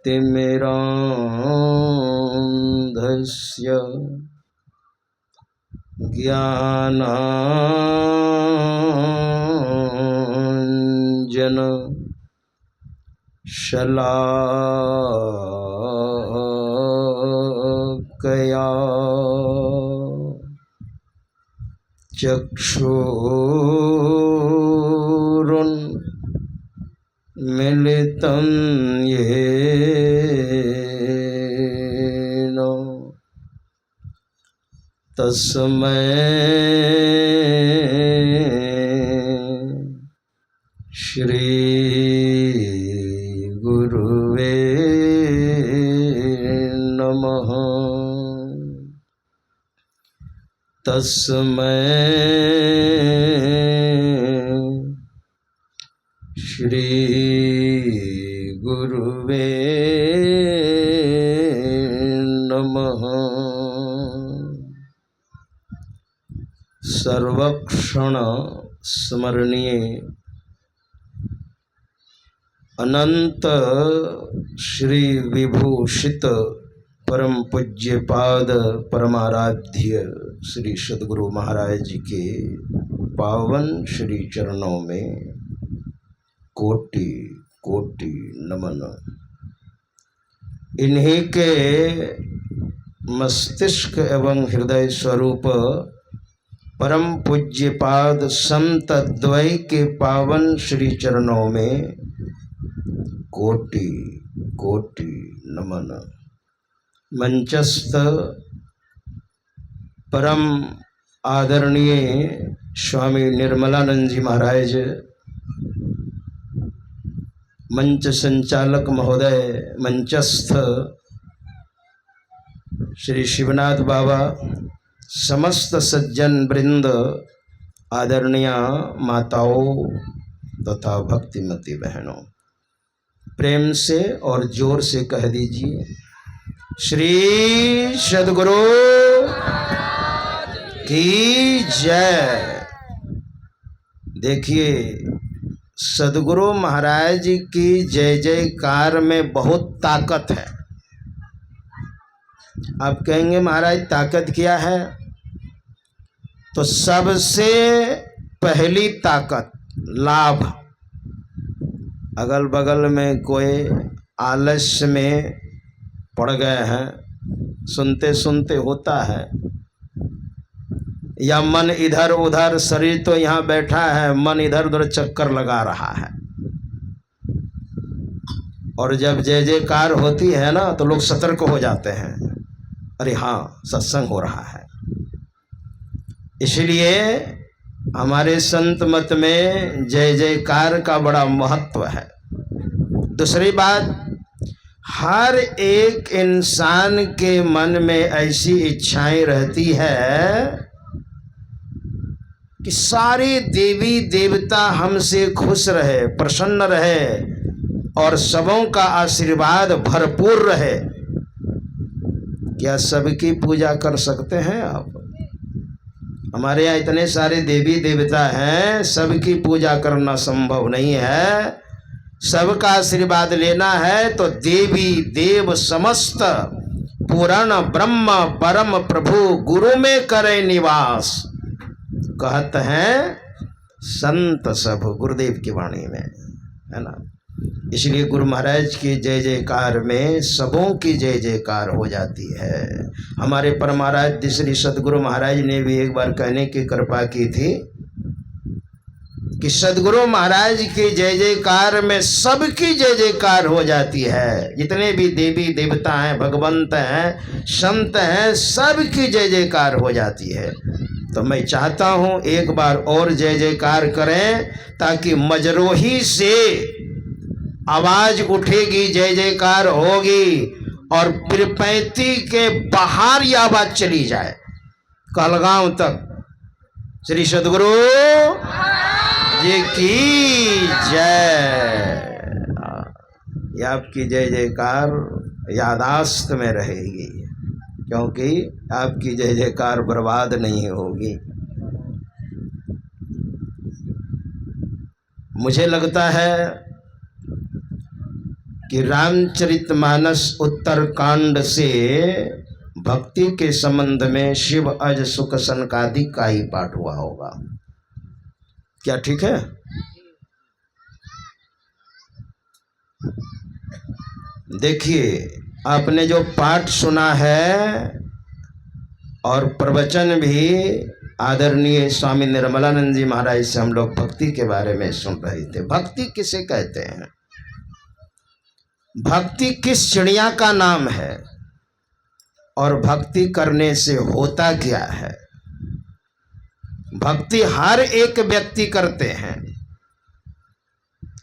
तिमिरान्धस्य ज्ञानाञ्जन शलाकया चक्षुरुन्मिलितं येन तस्मै श्री गुरुवे नमः। तस्मै श्री गुरुवे नमः। सर्वक्षण स्मरणीय अनंत श्री विभूषित परम पूज्य पाद परमाराध्य श्री सद्गुरु महाराज जी के पावन श्री चरणों में कोटि कोटि नमन। इन्हीं के मस्तिष्क एवं हृदय स्वरूप परम पूज्य पाद संत द्वय के पावन श्री चरणों में कोटि कोटि नमन। मंचस्थ परम आदरणीय स्वामी निर्मलानंद जी महाराज, मंच संचालक महोदय, मंचस्थ श्री शिवनाथ बाबा, समस्त सज्जन वृंद, आदरणीय माताओं तथा भक्तिमती बहनों, प्रेम से और जोर से कह दीजिए श्री सद्गुरु की जय। देखिए, सद्गुरु महाराज की जय जयकार में बहुत ताकत है। आप कहेंगे महाराज ताकत क्या है? तो सबसे पहली ताकत लाभ। अगल बगल में कोई आलस्य में पड़ गए हैं, सुनते सुनते होता है, या मन इधर उधर, शरीर तो यहाँ बैठा है, मन इधर उधर चक्कर लगा रहा है, और जब जय जयकार होती है ना तो लोग सतर्क हो जाते हैं, अरे हाँ सत्संग हो रहा है। इसलिए हमारे संत मत में जय जयकार का बड़ा महत्व है। दूसरी बात, हर एक इंसान के मन में ऐसी इच्छाएं रहती है कि सारे देवी देवता हमसे खुश रहे, प्रसन्न रहे और सबों का आशीर्वाद भरपूर रहे। क्या सबकी पूजा कर सकते हैं आप? हमारे यहाँ इतने सारे देवी देवता हैं, सबकी पूजा करना संभव नहीं है। सबका आशीर्वाद लेना है तो देवी देव समस्त पुराण ब्रह्म परम प्रभु गुरु में करे निवास, कहते हैं संत सब गुरुदेव की वाणी में, है ना। इसलिए गुरु महाराज की जय जयकार में सबों की जय जयकार हो जाती है। हमारे परमाराध्य श्री सद्गुरु महाराज ने भी एक बार कहने की कृपा की थी कि सद्गुरु महाराज की जय जयकार में सबकी जय जयकार हो जाती है। जितने भी देवी देवता हैं, भगवंत हैं, संत हैं, सबकी जय जयकार हो जाती है। तो मैं चाहता हूं एक बार और जय जयकार करें, ताकि मजरोही से आवाज उठेगी, जय जयकार होगी, और पिरपैती के बाहर ये आवाज चली जाए कहलगांव तक। श्री सद्गुरु जी की जय। ये आपकी जय जयकार यादाश्त में रहेगी, क्योंकि आपकी जय जयकार बर्बाद नहीं होगी। मुझे लगता है कि रामचरितमानस उत्तरकांड से भक्ति के संबंध में शिव अज सुख सनकादि का ही पाठ हुआ होगा। क्या ठीक है? देखिए, आपने जो पाठ सुना है और प्रवचन भी आदरणीय स्वामी निर्मलानंद जी महाराज से हम लोग भक्ति के बारे में सुन रहे थे। भक्ति किसे कहते हैं? भक्ति किस चिड़िया का नाम है और भक्ति करने से होता क्या है? भक्ति हर एक व्यक्ति करते हैं,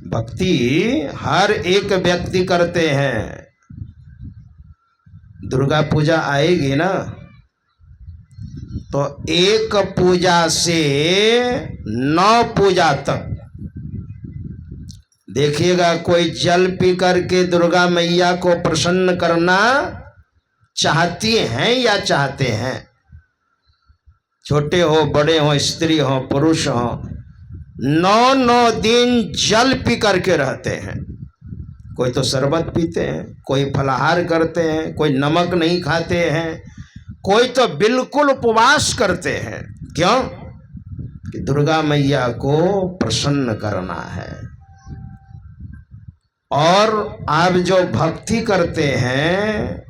भक्ति हर एक व्यक्ति करते हैं। दुर्गा पूजा आएगी ना, तो एक पूजा से 9 पूजा तक देखिएगा, कोई जल पी करके दुर्गा मैया को प्रसन्न करना चाहती हैं या चाहते हैं? छोटे हो, बड़े हो, स्त्री हो, पुरुष हो, 9 दिन जल पी करके रहते हैं। कोई तो शरबत पीते हैं, कोई फलाहार करते हैं, कोई नमक नहीं खाते हैं, कोई तो बिल्कुल उपवास करते हैं। क्यों? कि दुर्गा मैया को प्रसन्न करना है। और आप जो भक्ति करते हैं,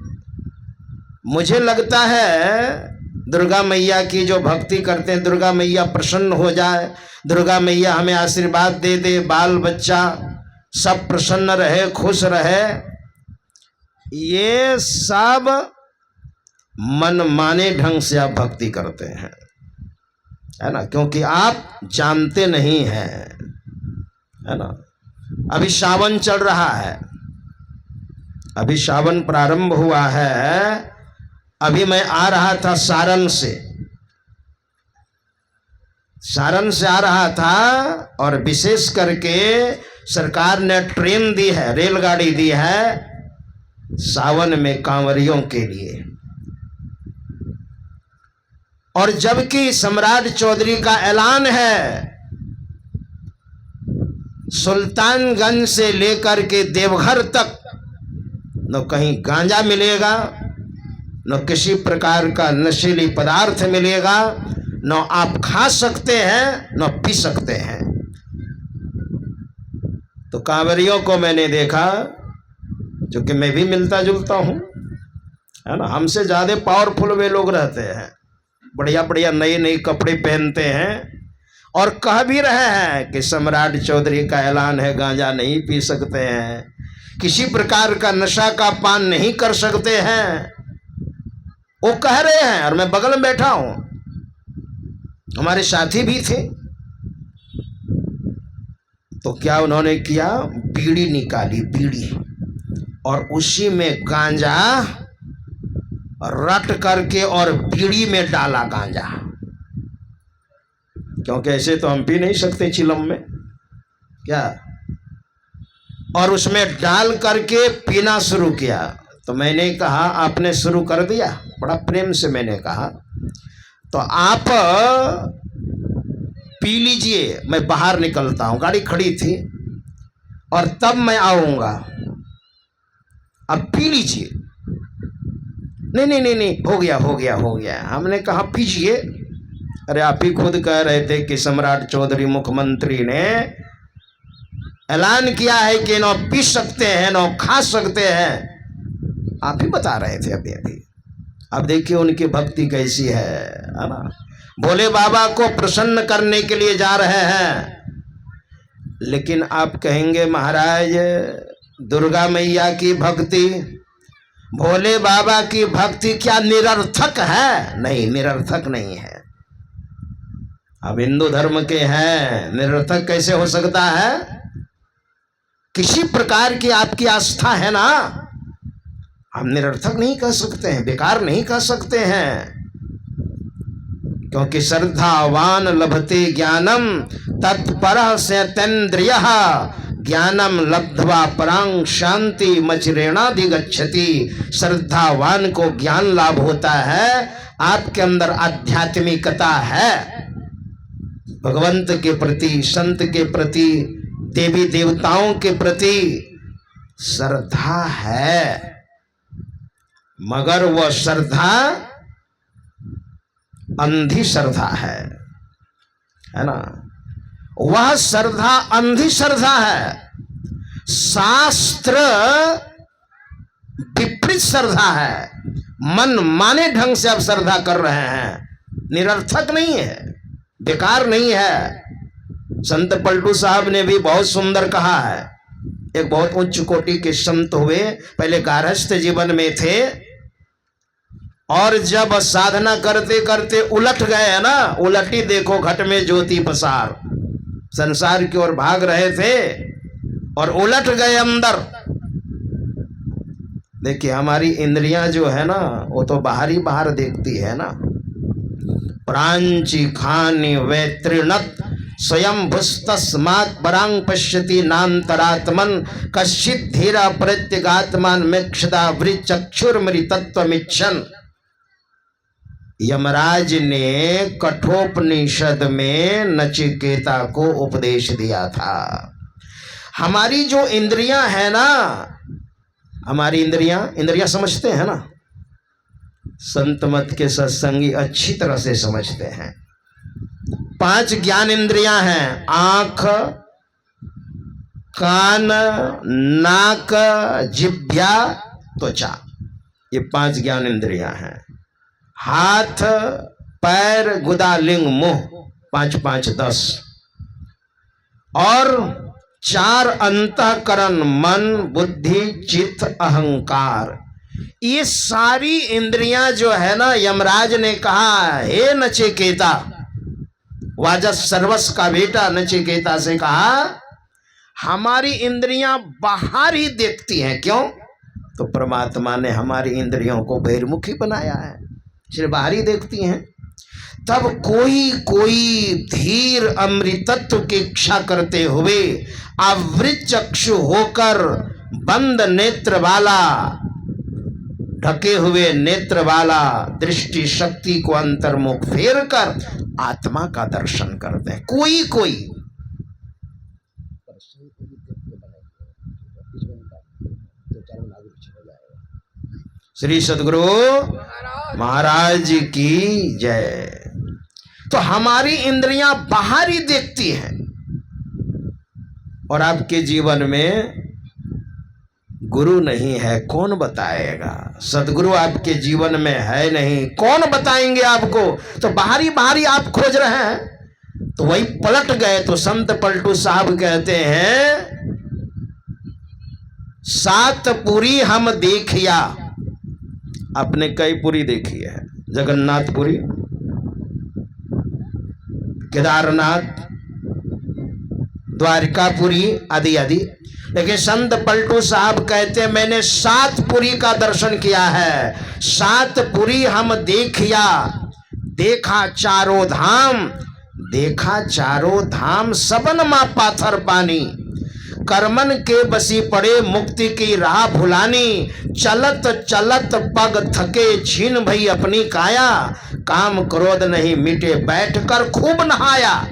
मुझे लगता है दुर्गा मैया की जो भक्ति करते हैं, दुर्गा मैया प्रसन्न हो जाए, दुर्गा मैया हमें आशीर्वाद दे दे, बाल बच्चा सब प्रसन्न रहे, खुश रहे, ये सब मनमाने ढंग से आप भक्ति करते हैं, है ना? क्योंकि आप जानते नहीं हैं, है ना? अभी सावन चल रहा है, अभी सावन प्रारंभ हुआ है। अभी मैं आ रहा था सारण से आ रहा था, और विशेष करके सरकार ने ट्रेन दी है, रेलगाड़ी दी है सावन में कांवरियों के लिए। और जबकि सम्राट चौधरी का ऐलान है, सुल्तानगंज से लेकर के देवघर तक न कहीं गांजा मिलेगा, न किसी प्रकार का नशीली पदार्थ मिलेगा, न आप खा सकते हैं न पी सकते हैं। तो कांवरियों को मैंने देखा, जो कि मैं भी मिलता जुलता हूं, है ना, हमसे ज्यादा पावरफुल वे लोग रहते हैं, बढ़िया बढ़िया नए नए कपड़े पहनते हैं और कह भी रहे हैं कि सम्राट चौधरी का ऐलान है, गांजा नहीं पी सकते हैं, किसी प्रकार का नशा का पान नहीं कर सकते हैं, वो कह रहे हैं। और मैं बगल में बैठा हूं, हमारे साथी भी थे। तो क्या उन्होंने किया, बीड़ी निकाली, बीड़ी, और उसी में गांजा रट करके और बीड़ी में डाला गांजा, क्योंकि ऐसे तो हम पी नहीं सकते चिलम में, क्या, और उसमें डाल करके पीना शुरू किया। तो मैंने कहा, आपने शुरू कर दिया? बड़ा प्रेम से मैंने कहा, तो आप पी लीजिए, मैं बाहर निकलता हूं, गाड़ी खड़ी थी, और तब मैं आऊंगा, अब पी लीजिए। नहीं नहीं नहीं नहीं, हो गया हो गया हो गया। हमने कहा पीजिए। अरे आप ही खुद कह रहे थे कि सम्राट चौधरी मुख्यमंत्री ने ऐलान किया है कि न पी सकते हैं न खा सकते हैं, आप ही बता रहे थे अभी अभी। अब देखिए उनकी भक्ति कैसी है ना? भोले बाबा को प्रसन्न करने के लिए जा रहे हैं, लेकिन आप कहेंगे महाराज दुर्गा मैया की भक्ति, भोले बाबा की भक्ति क्या निरर्थक है? नहीं, निरर्थक नहीं है। हम हिंदू धर्म के हैं, निरर्थक कैसे हो सकता है? किसी प्रकार की आपकी आस्था है ना, हम निरर्थक नहीं कह सकते हैं, बेकार नहीं कह सकते हैं, क्योंकि श्रद्धावान लभते ज्ञानम तत्परः सेतेन्द्रियः ज्ञानम लब्ध्वा परां शांति मचिरेणाधिगच्छति। श्रद्धावान को ज्ञान लाभ होता है, आपके अंदर आध्यात्मिकता है, भगवंत के प्रति, संत के प्रति, देवी देवताओं के प्रति श्रद्धा है, मगर वह श्रद्धा अंधी श्रद्धा है ना। वह श्रद्धा अंधी श्रद्धा है, शास्त्र विपरीत श्रद्धा है। मन माने ढंग से आप श्रद्धा कर रहे हैं, निरर्थक नहीं है, बेकार नहीं है। संत पलटू साहब ने भी बहुत सुंदर कहा है। एक बहुत उच्च कोटि के संत हुए, पहले गारहस्थ जीवन में थे, और जब साधना करते करते उलट गए है ना, उलटी देखो घट में ज्योति पसार, संसार की ओर भाग रहे थे और उलट गए अंदर। देखिए हमारी इंद्रियां जो है ना, वो तो बाहरी बाहर देखती है ना। प्रांची खानी वैत्रिणत स्वयं भुस्तस्मात् परांग पश्यति नान्तरात्मन कश्चित् धीरा प्रत्यगात्मान मेक्षदा वृचक्षुर्मृतत्वमिच्छन्। यमराज ने कठोपनिषद में नचिकेता को उपदेश दिया था। हमारी जो इंद्रियां है ना, हमारी इंद्रियां समझते हैं ना, संत मत के सत्संगी अच्छी तरह से समझते हैं। 5 ज्ञान इंद्रियां हैं, आंख, कान, नाक, जिह्वा, त्वचा, ये 5 ज्ञान इंद्रियां हैं। हाथ, पैर, गुदा, लिंग, मुंह, 5 5 10, और 4 अंतःकरण, मन, बुद्धि, चित्त, अहंकार। ये सारी इंद्रियां जो है ना, यमराज ने कहा हे नचिकेता, वाजस सर्वस का बेटा नचिकेता से कहा हमारी इंद्रियां बाहर ही देखती हैं। क्यों? तो परमात्मा ने हमारी इंद्रियों को बहिर्मुखी बनाया है, इसलिए बाहर ही देखती हैं। तब कोई कोई धीर अमृतत्व की इच्छा करते हुए आवृत चक्षु होकर बंद नेत्र वाला, ढके हुए नेत्र वाला, दृष्टि शक्ति को अंतर्मुख फेर कर आत्मा का दर्शन करते हैं। कोई कोई श्री सद्गुरु महाराज की जय। तो हमारी इंद्रियां बाहर ही देखती हैं, और आपके जीवन में गुरु नहीं है, कौन बताएगा? सदगुरु आपके जीवन में है नहीं, कौन बताएंगे आपको? तो बाहरी बाहरी आप खोज रहे हैं, तो वही पलट गए। तो संत पलटू साहब कहते हैं 7 पुरी हम देखिया। आपने कई पुरी देखी है, जगन्नाथपुरी, केदारनाथ, द्वारिकापुरी आदि आदि, लेकिन संत पलटू साहब कहते हैं मैंने 7 पुरी का दर्शन किया है। 7 पुरी हम देखिया, देखा चारों धाम, देखा चारों धाम, सबन मा पाथर पानी, कर्मन के बसी पड़े मुक्ति की राह भुलानी, चलत चलत पग थके छीन भई अपनी काया, काम क्रोध नहीं मिटे बैठकर खूब नहाया,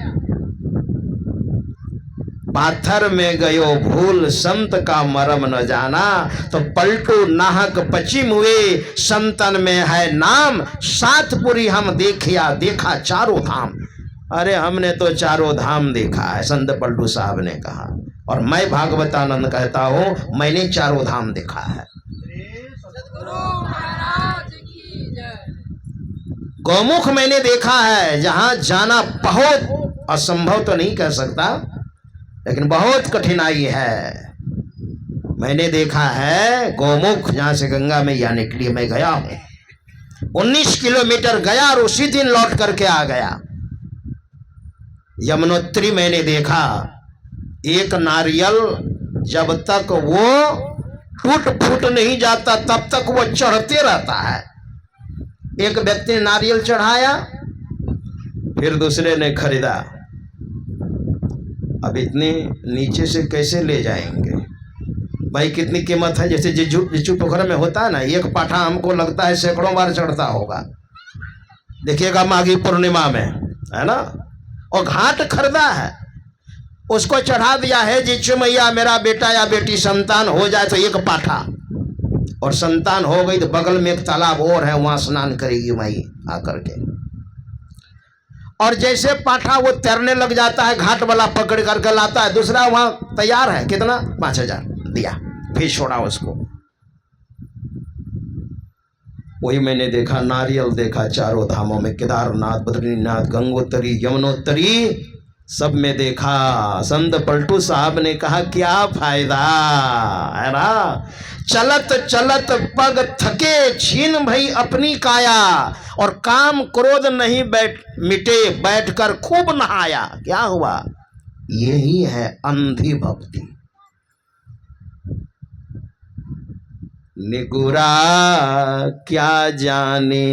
पाथर में गयो भूल संत का मरम न जाना। तो पलटू नाहक पश्चिम हुए, संतन में है नाम, 7 पुरी हम देखिया, देखा चारों धाम। अरे हमने तो चारों धाम देखा है, संत पलटू साहब ने कहा, और मैं भागवतानंद कहता हूं मैंने चारों धाम देखा है। गौमुख मैंने देखा है, जहां जाना बहुत असंभव तो नहीं कह सकता, लेकिन बहुत कठिनाई है। मैंने देखा है गौमुख, जहां से गंगा मैया निकली, मैं गया हूं, 19 किलोमीटर गया और उसी दिन लौट करके आ गया। यमुनोत्री मैंने देखा, एक नारियल जब तक वो टूट फूट नहीं जाता तब तक वो चढ़ते रहता है। एक व्यक्ति ने नारियल चढ़ाया, फिर दूसरे ने खरीदा। अब इतने नीचे से कैसे ले जाएंगे भाई, कितनी कीमत है? जैसे जिचू पोखर में होता है ना, एक पाठा हमको लगता है सैकड़ों बार चढ़ता होगा, देखिएगा माघी पूर्णिमा में, है ना, और घाट खरीदा है। उसको चढ़ा दिया है जी चुमैया मेरा बेटा या बेटी संतान हो जाए तो एक पाठा, और संतान हो गई तो बगल में एक तालाब और है, वहां स्नान करेगी माई आकर के। और जैसे पाठा वो तैरने लग जाता है, घाट वाला पकड़ करके लाता है, दूसरा वहां तैयार है, कितना 5,000 दिया, फिर छोड़ा उसको। वही मैंने देखा, नारियल देखा चारों धामों में, केदारनाथ, बद्रीनाथ, गंगोत्री, यमुनोत्री, सब में देखा। संत पलटू साहब ने कहा क्या फायदा है ना, चलत चलत पग थके, छीन भई अपनी काया, और काम क्रोध नहीं मिटे, बैठकर खूब नहाया। क्या हुआ? यही है अंधी भक्ति। निगुरा क्या जाने